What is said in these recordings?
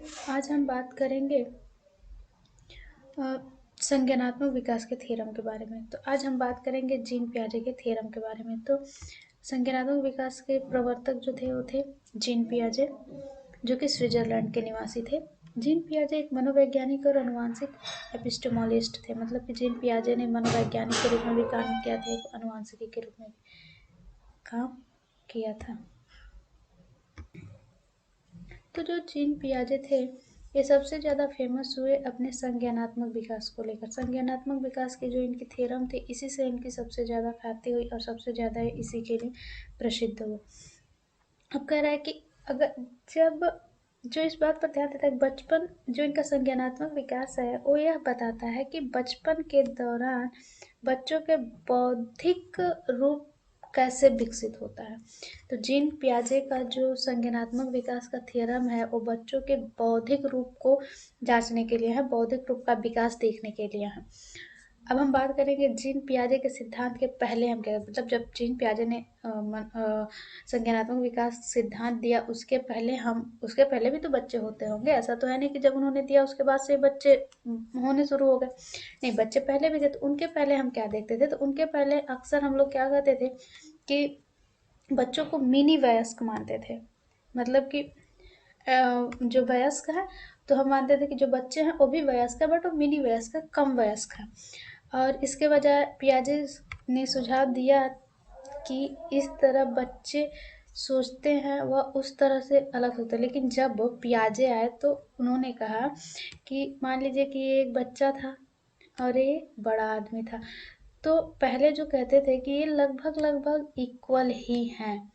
आज हम बात करेंगे अ, संज्ञानात्मक विकास के थ्योरम के बारे में। तो आज हम बात करेंगे जीन पियाजे के थ्योरम के बारे में। तो संज्ञानात्मक विकास के प्रवर्तक जो थे वो थे जीन पियाजे, जो कि स्विट्जरलैंड के निवासी थे। जीन पियाजे एक मनोवैज्ञानिक और अनुवांशिक एपिस्टेमोलिस्ट थे। मतलब कि जीन पियाजे ने मनोवैज्ञानिक के रूप में भी काम किया था, एक अनुवांशिकी के रूप में भी काम किया था। तो जो जीन पियाजे थे ये सबसे ज़्यादा फेमस हुए अपने संज्ञानात्मक विकास को लेकर। संज्ञानात्मक विकास की जो इनकी थ्योरम थी इसी से इनकी सबसे ज़्यादा ख्याति हुई और सबसे ज़्यादा इसी के लिए प्रसिद्ध हुए। अब कह रहा है कि अगर जब जो इस बात पर ध्यान देता है, बचपन जो इनका संज्ञानात्मक विकास है वो यह बताता है कि बचपन के दौरान बच्चों के बौद्धिक रूप कैसे विकसित होता है। तो जीन पियाजे का जो संज्ञानात्मक विकास का थ्योरम है वो बच्चों के बौद्धिक रूप को जांचने के लिए है, बौद्धिक रूप का विकास देखने के लिए है। अब हम बात करेंगे जीन पियाजे के सिद्धांत के पहले हम क्या, मतलब जब जीन पियाजे ने संज्ञानात्मक विकास सिद्धांत दिया उसके पहले भी तो बच्चे होते होंगे। ऐसा तो है नहीं कि जब उन्होंने दिया उसके बाद से बच्चे होने शुरू हो गए। नहीं, बच्चे पहले भी थे। तो उनके पहले हम क्या देखते थे, तो उनके पहले अक्सर हम लोग क्या कहते थे कि बच्चों को मिनी वयस्क मानते थे। मतलब कि जो वयस्क है तो हम मानते थे कि जो बच्चे हैं वो भी वयस्क है, बट वो मिनी वयस्क है, कम वयस्क है। और इसके बजाय पियाजे ने सुझाव दिया कि इस तरह बच्चे सोचते हैं वह उस तरह से अलग होते हैं। लेकिन जब पियाजे आए तो उन्होंने कहा कि मान लीजिए कि ये एक बच्चा था और ये बड़ा आदमी था, तो पहले जो कहते थे कि ये लगभग लगभग इक्वल ही हैं,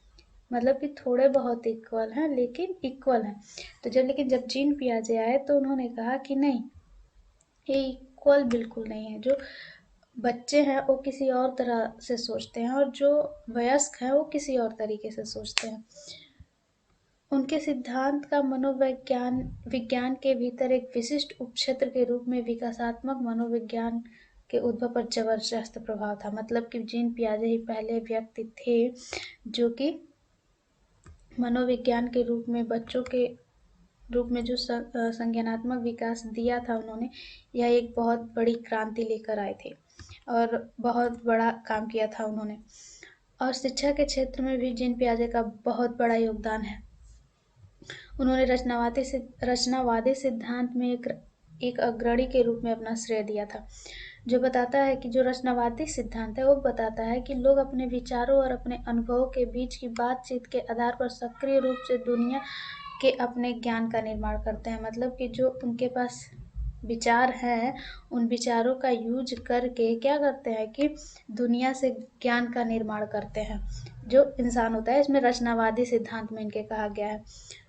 मतलब कि थोड़े बहुत इक्वल हैं लेकिन इक्वल हैं। तो लेकिन जब जीन पियाजे आए तो उन्होंने कहा कि नहीं, ये इक्वल बिल्कुल नहीं है। जो बच्चे हैं वो किसी और तरह से सोचते हैं और जो वयस्क हैं वो किसी और तरीके से सोचते हैं। उनके सिद्धांत का विज्ञान के भीतर एक विशिष्ट उपक्षेत्र के रूप में विकासात्मक मनोविज्ञान के उद्भव पर जबरदस्त प्रभाव था। मतलब कि जीन पियाजे ही पहले व्यक्ति थे जो कि मनोविज्ञान के रूप में बच्चों के रूप में जो संज्ञानात्मक विकास दिया था उन्होंने, यह एक बहुत बड़ी क्रांति लेकर आए थे और बहुत बड़ा काम किया था उन्होंने। और शिक्षा के क्षेत्र में भी जीन पियाजे का बहुत बड़ा योगदान है। उन्होंने रचनावादी सिद्धांत में एक अग्रणी के रूप में अपना श्रेय दिया था, जो बताता है कि जो रचनावादी सिद्धांत है वो बताता है कि लोग अपने विचारों और अपने अनुभवों के बीच की बातचीत के आधार पर सक्रिय रूप से दुनिया के अपने ज्ञान का निर्माण करते हैं। मतलब कि जो उनके पास विचार हैं उन विचारों का यूज करके क्या करते हैं कि दुनिया से ज्ञान का निर्माण करते हैं जो इंसान होता है। इसमें रचनावादी सिद्धांत में इनके कहा गया है।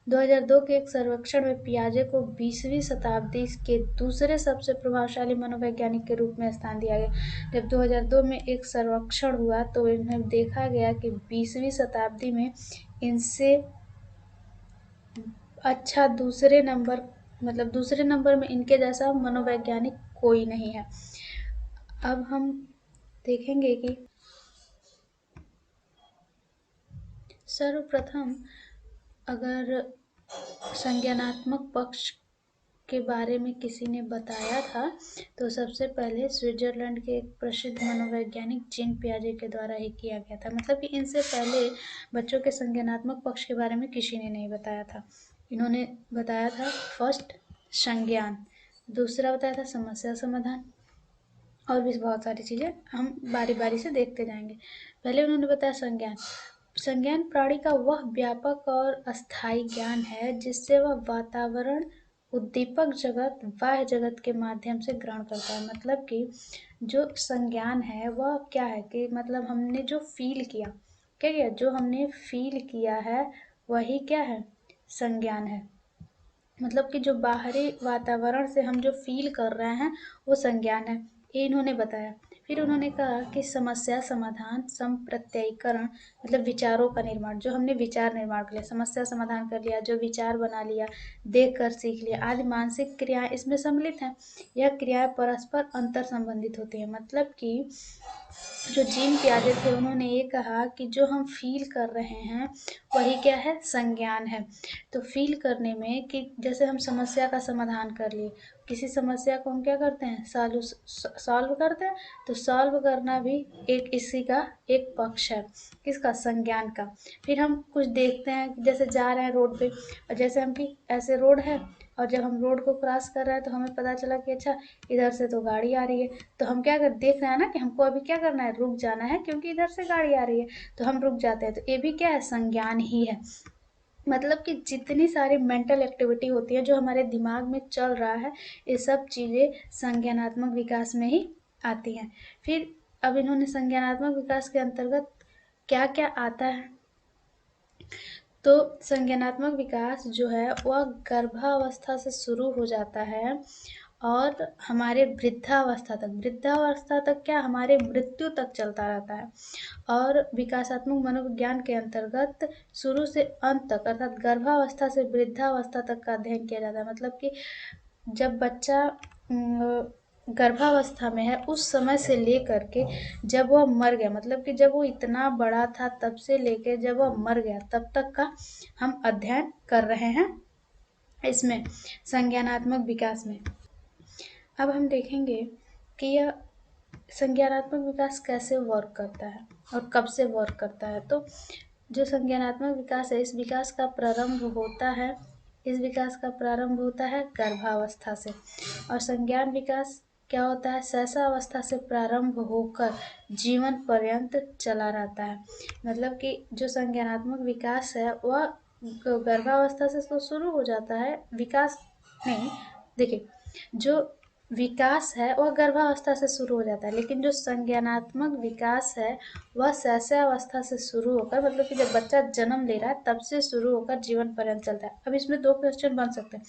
2002 के एक सर्वेक्षण में पियाजे को 20वीं शताब्दी के दूसरे सबसे प्रभावशाली मनोवैज्ञानिक के रूप में स्थान दिया गया। जब 2002 में एक सर्वेक्षण हुआ तो इन्हें देखा गया कि 20वीं शताब्दी में इनसे अच्छा दूसरे नंबर में इनके जैसा मनोवैज्ञानिक कोई नहीं है। अब हम देखेंगे कि सर्वप्रथम अगर संज्ञानात्मक पक्ष के बारे में किसी ने बताया था तो सबसे पहले स्विट्जरलैंड के एक प्रसिद्ध मनोवैज्ञानिक जीन पियाजे के द्वारा ही किया गया था। मतलब कि इनसे पहले बच्चों के संज्ञानात्मक पक्ष के बारे में किसी ने नहीं बताया था। इन्होंने बताया था फर्स्ट संज्ञान, दूसरा बताया था समस्या समाधान, और भी बहुत सारी चीज़ें हम बारी बारी से देखते जाएंगे। पहले उन्होंने बताया संज्ञान। संज्ञान प्राणी का वह व्यापक और अस्थायी ज्ञान है जिससे वह वातावरण, उद्दीपक जगत, बाह्य जगत के माध्यम से ग्रहण करता है। मतलब कि जो संज्ञान है वह क्या है कि मतलब हमने जो फील किया, क्या किया, जो हमने फील किया है वही क्या है, संज्ञान है। मतलब कि जो बाहरी वातावरण से हम जो फील कर रहे हैं वो संज्ञान है, ये इन्होंने बताया। फिर उन्होंने कहा कि समस्या समाधान, संप्रत्ययीकरण मतलब विचारों का निर्माण, जो हमने विचार निर्माण कर लिया, समस्या समाधान कर लिया, जो विचार बना लिया, देख कर सीख लिया आदि मानसिक क्रियाएं इसमें सम्मिलित हैं। यह क्रियाएं परस्पर अंतर संबंधित होती हैं। मतलब कि जो जीन पियाजे थे उन्होंने ये कहा कि जो हम फील कर रहे हैं वही क्या है, संज्ञान है। तो फील करने में कि जैसे हम समस्या का समाधान कर लिए, किसी समस्या को हम क्या करते हैं, सॉल्व करते हैं, तो सॉल्व करना भी एक इसी का एक पक्ष है, किसका, संज्ञान का। फिर हम कुछ देखते हैं, जैसे जा रहे हैं रोड पे, और जैसे हम कि ऐसे रोड है, और जब हम रोड को क्रॉस कर रहे हैं तो हमें पता चला कि अच्छा इधर से तो गाड़ी आ रही है, तो हम क्या कर देख रहे हैं ना कि हमको अभी क्या करना है, रुक जाना है, क्योंकि इधर से गाड़ी आ रही है, तो हम रुक जाते हैं। तो ये भी क्या है, संज्ञान ही है। मतलब कि जितनी सारी मेंटल एक्टिविटी होती है जो हमारे दिमाग में चल रहा है, ये सब चीज़ें संज्ञानात्मक विकास में ही आती हैं। फिर अब इन्होंने संज्ञानात्मक विकास के अंतर्गत क्या क्या आता है, तो संज्ञानात्मक विकास जो है वह गर्भावस्था से शुरू हो जाता है और हमारे वृद्धावस्था तक क्या, हमारे मृत्यु तक चलता रहता है। और विकासात्मक मनोविज्ञान के अंतर्गत शुरू से अंत तक अर्थात गर्भावस्था से वृद्धावस्था तक का अध्ययन किया जाता है। मतलब कि जब बच्चा गर्भावस्था में है उस समय से लेकर के जब वह मर गया, मतलब कि जब वो इतना बड़ा था तब से लेकर जब वह मर गया तब तक का हम अध्ययन कर रहे हैं इसमें, संज्ञानात्मक विकास में। अब हम देखेंगे कि यह संज्ञानात्मक विकास कैसे वर्क करता है और कब से वर्क करता है। तो जो संज्ञानात्मक विकास है, इस विकास का प्रारंभ होता है गर्भावस्था से। और संज्ञान विकास क्या होता है, शैशवावस्था से प्रारंभ होकर जीवन पर्यंत चला रहता है। मतलब कि जो संज्ञानात्मक विकास है वह गर्भावस्था से तो शुरू हो जाता है, विकास नहीं, देखिए जो विकास है वह गर्भावस्था से शुरू हो जाता है, लेकिन जो संज्ञानात्मक विकास है वह शैशवावस्था से शुरू होकर, मतलब कि जब बच्चा जन्म ले रहा है तब से शुरू होकर जीवन पर्यंत चलता है। अब इसमें दो क्वेश्चन बन सकते हैं,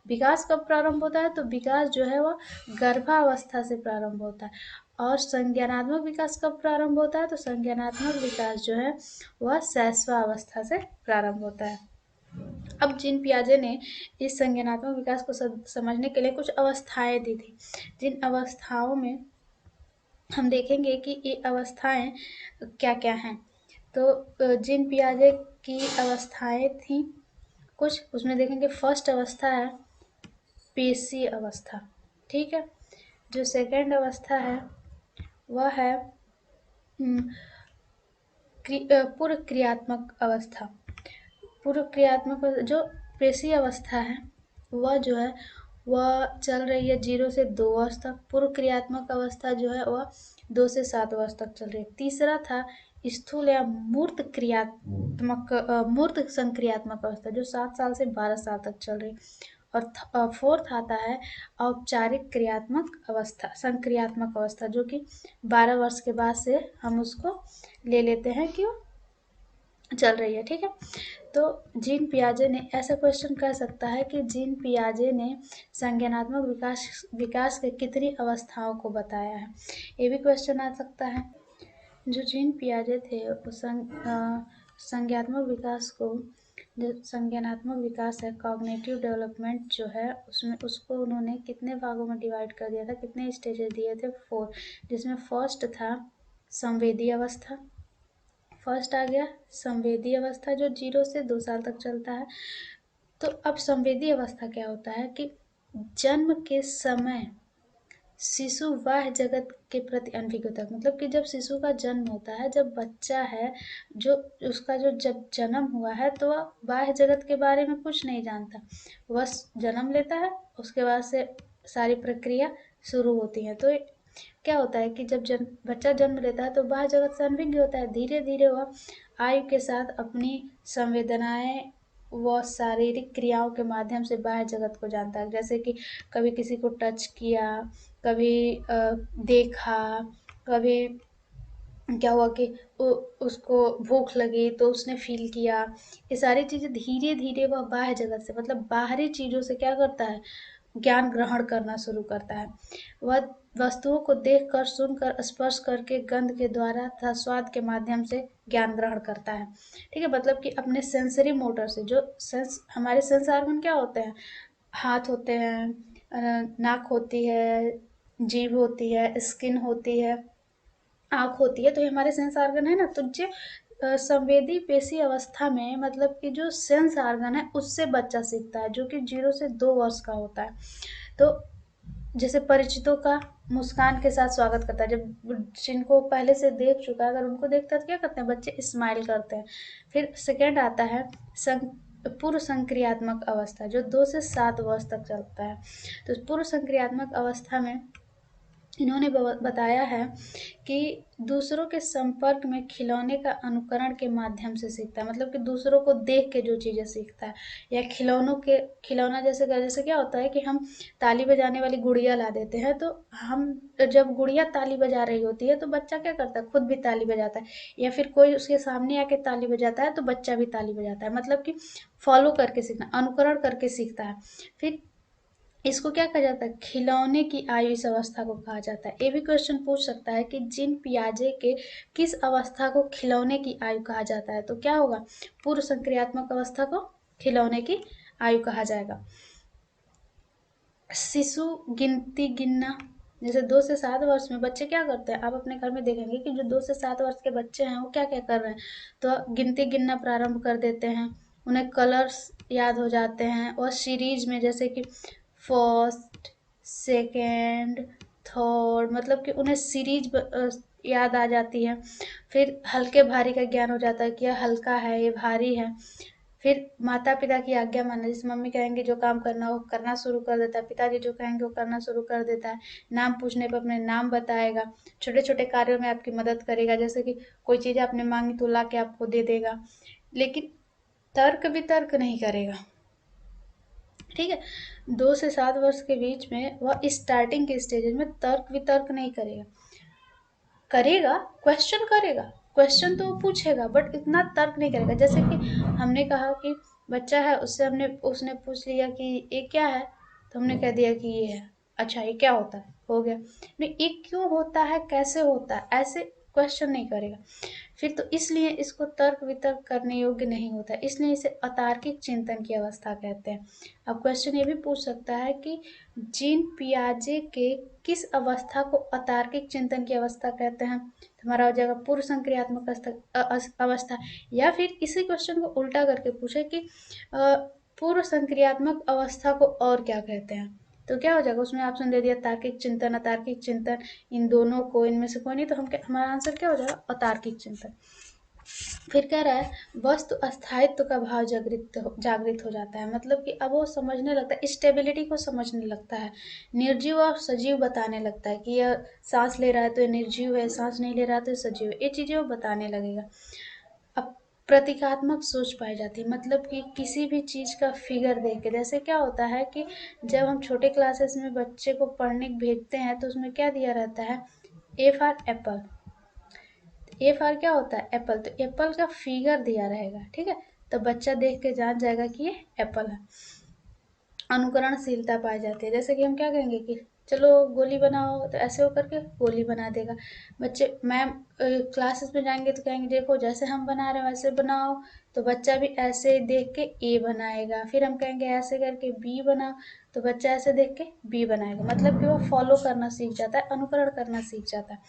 विकास कब प्रारंभ होता है, तो विकास जो है वह गर्भावस्था से प्रारंभ होता है। और संज्ञानात्मक विकास कब प्रारंभ होता है, तो संज्ञानात्मक विकास जो है वह शैशवावस्था से प्रारंभ होता है। अब जीन पियाजे ने इस संज्ञानात्मक विकास को समझने के लिए कुछ अवस्थाएं दी थी, जिन अवस्थाओं में हम देखेंगे कि ये अवस्थाएं क्या क्या हैं। तो जीन पियाजे की अवस्थाएं थी कुछ, उसमें देखेंगे फर्स्ट अवस्था है पेशी अवस्था, ठीक है। जो सेकंड अवस्था है वह है पूर्व क्रियात्मक अवस्था। पूर्व क्रियात्मक जो पेशी अवस्था है वह जो है वह चल रही है 0 से 2 वर्ष तक। पूर्व क्रियात्मक अवस्था जो है वह 2 से 7 वर्ष तक चल रही है। तीसरा था स्थूल या मूर्त संक्रियात्मक अवस्था जो 7 साल से 12 साल तक चल रही है। और फोर्थ आता है औपचारिक क्रियात्मक अवस्था, संक्रियात्मक अवस्था, जो कि 12 वर्ष के बाद से हम उसको ले लेते हैं कि चल रही है, ठीक है। तो जीन पियाजे ने, ऐसा क्वेश्चन कर सकता है कि जीन पियाजे ने संज्ञानात्मक विकास के कितनी अवस्थाओं को बताया है, ये भी क्वेश्चन आ सकता है। जो जीन पियाजे थे वो संज्ञानात्मक विकास को, जो संज्ञानात्मक विकास है कॉग्निटिव डेवलपमेंट जो है उसमें, उसको उन्होंने कितने भागों में डिवाइड कर दिया था, कितने स्टेजेस दिए थे, 4, जिसमें फर्स्ट था संवेदी अवस्था। फर्स्ट आ गया संवेदी अवस्था जो 0 से 2 साल तक चलता है। तो अब संवेदी अवस्था क्या होता है कि जन्म के समय शिशु बाह्य जगत के प्रति अनभिज्ञ होता है। मतलब कि जब शिशु का जन्म होता है, जब बच्चा है, जो उसका जो जब जन्म हुआ है तो वह बाह्य जगत के बारे में कुछ नहीं जानता, बस जन्म लेता है, उसके बाद से सारी प्रक्रिया शुरू होती है। तो क्या होता है कि जब बच्चा जन्म लेता है तो बाह्य जगत से अनभिज्ञ होता है, धीरे धीरे वह आयु के साथ अपनी संवेदनाएं व शारीरिक क्रियाओं के माध्यम से बाह्य जगत को जानता है। जैसे कि कभी किसी को टच किया, कभी देखा, कभी क्या हुआ कि उसको भूख लगी तो उसने फील किया, ये सारी चीज़ें धीरे धीरे वह बाह्य जगत से, मतलब बाहरी चीज़ों से क्या करता है, ज्ञान ग्रहण करना शुरू करता है। वह वस्तुओं को देखकर, सुनकर, स्पर्श करके, गंध के द्वारा तथा स्वाद के माध्यम से ज्ञान ग्रहण करता है। ठीक है, मतलब कि अपने सेंसरी मोटर से, जो हमारे सेंस ऑर्गन क्या होते हैं, हाथ होते हैं, नाक होती है, जीभ होती है, स्किन होती है, आँख होती है, तो ये हमारे सेंस ऑर्गन है ना। तो जो संवेदी पेशी अवस्था में, मतलब कि जो सेंस ऑर्गन है उससे बच्चा सीखता है, जो कि 0 से 2 वर्ष का होता है। तो जैसे परिचितों का मुस्कान के साथ स्वागत करता है, जब जिनको पहले से देख चुका है अगर उनको देखता है तो क्या करते हैं बच्चे, स्माइल करते हैं। फिर सेकेंड आता है पूर्व संक्रियात्मक अवस्था, जो 2 से 7 वर्ष तक चलता है। तो पूर्व संक्रियात्मक अवस्था में इन्होंने बताया है कि दूसरों के संपर्क में खिलौने का अनुकरण के माध्यम से सीखता है, मतलब कि दूसरों को देख के जो चीज़ें सीखता है, या खिलौना जैसे क्या होता है कि हम ताली बजाने वाली गुड़िया ला देते हैं, तो हम जब गुड़िया ताली बजा रही होती है तो बच्चा क्या करता है, खुद भी ताली बजाता है, या फिर कोई उसके सामने आके ताली बजाता है तो बच्चा भी ताली बजाता है, मतलब कि फॉलो करके सीखना, अनुकरण करके सीखता है। फिर इसको क्या कहा जाता है, खिलौने की आयु इस अवस्था को कहा जाता है। ये भी क्वेश्चन पूछ सकता है कि जीन पियाजे के किस अवस्था को खिलौने की आयु कहा जाता है, तो क्या होगा, पूर्व संक्रियात्मक अवस्था को खिलौने की आयु कहा जाएगा। शिशु गिनती गिनना, जैसे 2 से 7 वर्ष में बच्चे क्या करते हैं, आप अपने घर में देखेंगे कि जो 2 से 7 वर्ष के बच्चे हैं वो क्या क्या कर रहे हैं, तो गिनती गिनना प्रारंभ कर देते हैं, उन्हें कलर्स याद हो जाते हैं, और सीरीज में जैसे कि फर्स्ट, सेकेंड, थर्ड, मतलब कि उन्हें सीरीज याद आ जाती है। फिर हल्के भारी का ज्ञान हो जाता है कि यह हल्का है, ये भारी है। फिर माता पिता की आज्ञा मानना, जैसे मम्मी कहेंगे जो काम करना वो करना शुरू कर देता है, पिताजी जो कहेंगे वो करना शुरू कर देता है। नाम पूछने पर अपने नाम बताएगा, छोटे छोटे कार्यों में आपकी मदद करेगा, जैसे कि कोई चीज़ आपने मांगी तो ला के आपको दे देगा, लेकिन तर्क वितर्क नहीं करेगा। ठीक है, 2 से 7 वर्ष के बीच में वह स्टार्टिंग के स्टेज में तर्क वितर्क नहीं करेगा, करेगा क्वेश्चन करेगा, क्वेश्चन तो वो पूछेगा, बट इतना तर्क नहीं करेगा। जैसे कि हमने कहा कि बच्चा है, उसने पूछ लिया कि ये क्या है, तो हमने कह दिया कि ये है, अच्छा ये क्या होता है, हो गया। नहीं, ये क्यों होता है, कैसे होता है, ऐसे क्वेश्चन नहीं करेगा। फिर तो इसलिए इसको तर्क वितर्क करने योग्य नहीं होता, इसलिए इसे अतार्किक चिंतन की अवस्था कहते हैं। अब क्वेश्चन ये भी पूछ सकता है कि जीन पियाजे के किस अवस्था को अतार्किक चिंतन की अवस्था कहते हैं, तो हमारा हो जाएगा पूर्व संक्रियात्मक अवस्था। या फिर इसी क्वेश्चन को उल्टा करके पूछे कि पूर्व संक्रियात्मक अवस्था को और क्या कहते हैं, तो क्या हो जाएगा, उसमें ऑप्शन दे दिया तार्किक चिंतन, अतार्किक चिंतन, इन दोनों को, इनमें से कोई नहीं, तो हमारा आंसर क्या हो जाएगा, अतार्किक चिंतन। फिर कह रहा है वस्तु अस्थायित्व का भाव जागृत हो जाता है, मतलब कि अब वो समझने लगता है, स्टेबिलिटी को समझने लगता है, निर्जीव और सजीव बताने लगता है कि यह सांस ले रहा है तो ये निर्जीव है, सांस नहीं ले रहा है तो ये सजीव है, ये चीज़ें वो बताने लगेगा। अब प्रतीकात्मक सोच पाई जाती है, मतलब कि किसी भी चीज़ का फिगर देख के, जैसे क्या होता है कि जब हम छोटे क्लासेस में बच्चे को पढ़ने भेजते हैं तो उसमें क्या दिया रहता है, A for Apple, A for क्या होता है, एप्पल, तो एप्पल का फिगर दिया रहेगा, ठीक है, तो बच्चा देख के जान जाएगा कि ये एप्पल है। अनुकरणशीलता पाई जाती है, जैसे कि हम क्या कहेंगे कि चलो गोली बनाओ, तो ऐसे होकर के गोली बना देगा। बच्चे मैम क्लासेस में जाएंगे तो कहेंगे देखो जैसे हम बना रहे हैं वैसे बनाओ, तो बच्चा भी ऐसे देख के ए बनाएगा। फिर हम कहेंगे ऐसे करके बी बनाओ, तो बच्चा ऐसे देख के बी बनाएगा, मतलब कि वो फॉलो करना सीख जाता है, अनुकरण करना सीख जाता है।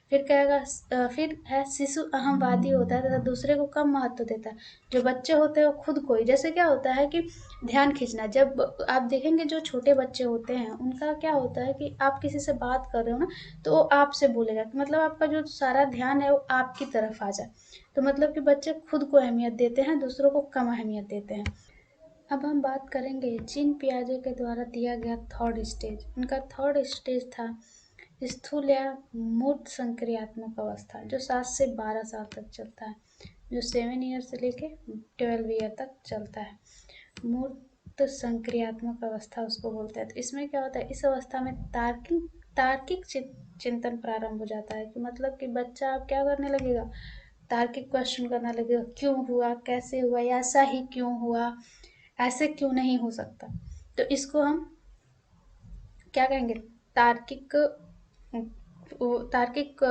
फिर कहेगा फिर है शिशु अहमवादी होता है तथा दूसरे को कम महत्व देता है। जो बच्चे होते हैं वो खुद को ही, जैसे क्या होता है कि ध्यान खींचना, जब आप देखेंगे जो छोटे बच्चे होते हैं उनका क्या होता है कि आप किसी से बात कर रहे हो ना, तो वो आपसे बोलेगा, कि मतलब आपका जो सारा ध्यान है वो आपकी तरफ आ जाए, तो मतलब कि बच्चे खुद को अहमियत देते हैं, दूसरों को कम अहमियत देते हैं। अब हम बात करेंगे जीन पियाजे के द्वारा दिया गया थर्ड स्टेज। उनका थर्ड स्टेज था स्थूल या मूर्त संक्रियात्मक अवस्था, जो 7 से 12 साल तक चलता है, जो 7 ईयर से लेके 12 ईयर तक चलता है। मूर्त संक्रियात्मक अवस्था उसको बोलते हैं। तो इसमें क्या होता है, इस अवस्था में तार्किक चिंतन प्रारंभ हो जाता है, कि मतलब कि बच्चा अब क्या करने लगेगा, तार्किक क्वेश्चन करने लगेगा, क्यों हुआ, कैसे हुआ, या ऐसा ही क्यों हुआ, ऐसे क्यों नहीं हो सकता। तो इसको हम क्या कहेंगे, तार्किक तार्किक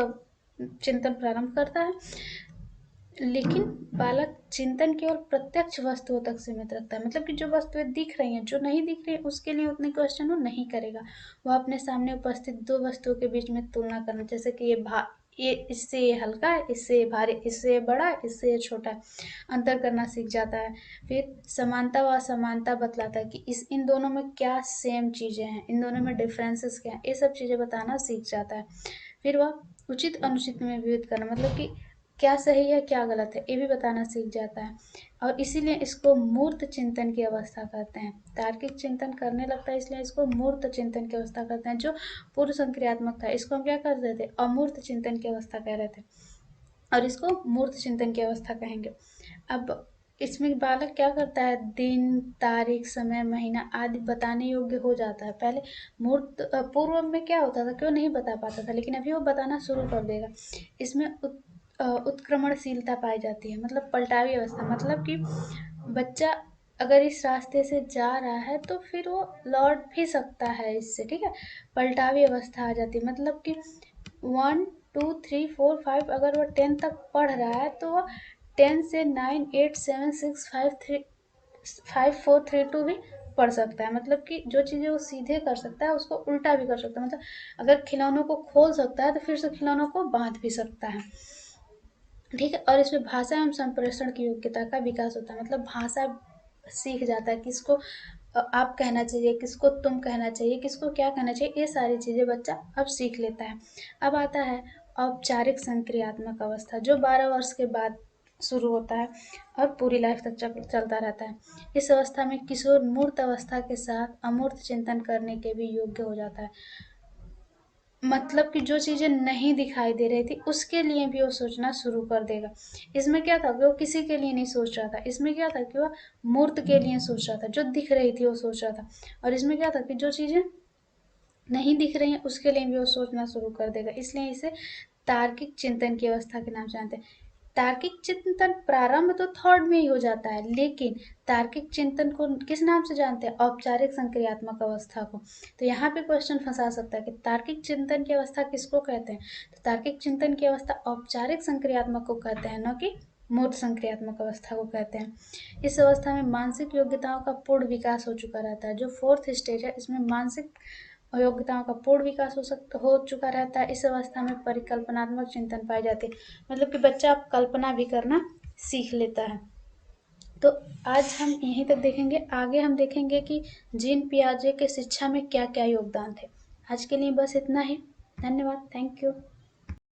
चिंतन प्रारंभ करता है। लेकिन बालक चिंतन केवल प्रत्यक्ष वस्तुओं तक सीमित रखता है, मतलब कि जो वस्तुएं दिख रही हैं, जो नहीं दिख रही है उसके लिए उतने क्वेश्चन वो नहीं करेगा। वह अपने सामने उपस्थित दो वस्तुओं के बीच में तुलना करना, जैसे कि ये इससे ये हल्का है, इससे ये भारी, इससे ये बड़ा है, इससे ये छोटा है, अंतर करना सीख जाता है। फिर समानता व असमानता बतलाता है कि इन दोनों में क्या सेम चीजें हैं, इन दोनों में डिफरेंसेस क्या हैं, ये सब चीजें बताना सीख जाता है। फिर वह उचित अनुचित में विभेद करना, मतलब कि क्या सही है क्या गलत है ये भी बताना सीख जाता है। और इसीलिए इसको मूर्त चिंतन की अवस्था कहते हैं। तार्किक चिंतन करने लगता है इसलिए इसको मूर्त चिंतन की अवस्था कहते हैं। जो पूर्व संक्रियात्मक था इसको हम क्या कर रहे थे, अमूर्त चिंतन की अवस्था कह रहे थे, और इसको मूर्त चिंतन की अवस्था कहेंगे। अब इसमें बालक क्या करता है, दिन, तारीख, समय, महीना आदि बताने योग्य हो जाता है। पहले पूर्व में क्या होता था कि वो नहीं बता पाता था, लेकिन अभी वो बताना शुरू कर देगा। इसमें उत्क्रमणशीलता पाई जाती है, मतलब पलटावी अवस्था, मतलब कि बच्चा अगर इस रास्ते से जा रहा है तो फिर वो लौट भी सकता है इससे, ठीक है। पलटावी अवस्था आ जाती है, मतलब कि 1 2 3 4 5 अगर वो 10 तक पढ़ रहा है तो वो 10 से 9 8 7 6 5 3 5 4 3 2 भी पढ़ सकता है। मतलब कि जो चीज़ें वो सीधे कर सकता है उसको उल्टा भी कर सकता है, मतलब अगर खिलौनों को खोल सकता है तो फिर से खिलौनों को बांध भी सकता है, ठीक है। और इसमें भाषा एवं संप्रेषण की योग्यता का विकास होता है, मतलब भाषा सीख जाता है, किसको आप कहना चाहिए, किसको तुम कहना चाहिए, किसको क्या कहना चाहिए, ये सारी चीज़ें बच्चा अब सीख लेता है। अब आता है औपचारिक संक्रियात्मक अवस्था, जो 12 वर्ष के बाद शुरू होता है और पूरी लाइफ तक चलता रहता है। इस अवस्था में किशोर मूर्त अवस्था के साथ अमूर्त चिंतन करने के भी योग्य हो जाता है, मतलब कि जो चीजें नहीं दिखाई दे रही थी उसके लिए भी वो सोचना शुरू कर देगा। इसमें क्या था कि वो किसी के लिए नहीं सोच रहा था, इसमें क्या था कि वो मूर्त के लिए सोच रहा था, जो दिख रही थी वो सोच रहा था। और इसमें क्या था कि जो चीजें नहीं दिख रही हैं उसके लिए भी वो सोचना शुरू कर देगा, इसलिए इसे तार्किक चिंतन की अवस्था के नाम से जानते हैं। तार्किक चिंतन प्रारंभ तो थॉट में ही हो जाता है, लेकिन तार्किक चिंतन को किस नाम से जानते हैं, औपचारिक संक्रियात्मक अवस्था को। तो यहाँ पे क्वेश्चन फंसा सकता है कि तार्किक चिंतन की अवस्था किसको कहते हैं, तो तार्किक चिंतन की अवस्था औपचारिक संक्रियात्मक को कहते हैं, न कि मूर्त संक्रियात्मक अवस्था को कहते हैं। इस अवस्था में मानसिक योग्यताओं का पूर्ण विकास हो चुका रहता है। जो फोर्थ स्टेज है इसमें मानसिक योग्यताओं का पूर्ण विकास हो चुका रहता है। इस अवस्था में परिकल्पनात्मक चिंतन पाई जाती है, मतलब कि बच्चा कल्पना भी करना सीख लेता है। तो आज हम यहीं तक देखेंगे, आगे हम देखेंगे कि जीन पियाजे के शिक्षा में क्या क्या योगदान थे। आज के लिए बस इतना ही, धन्यवाद, थैंक यू।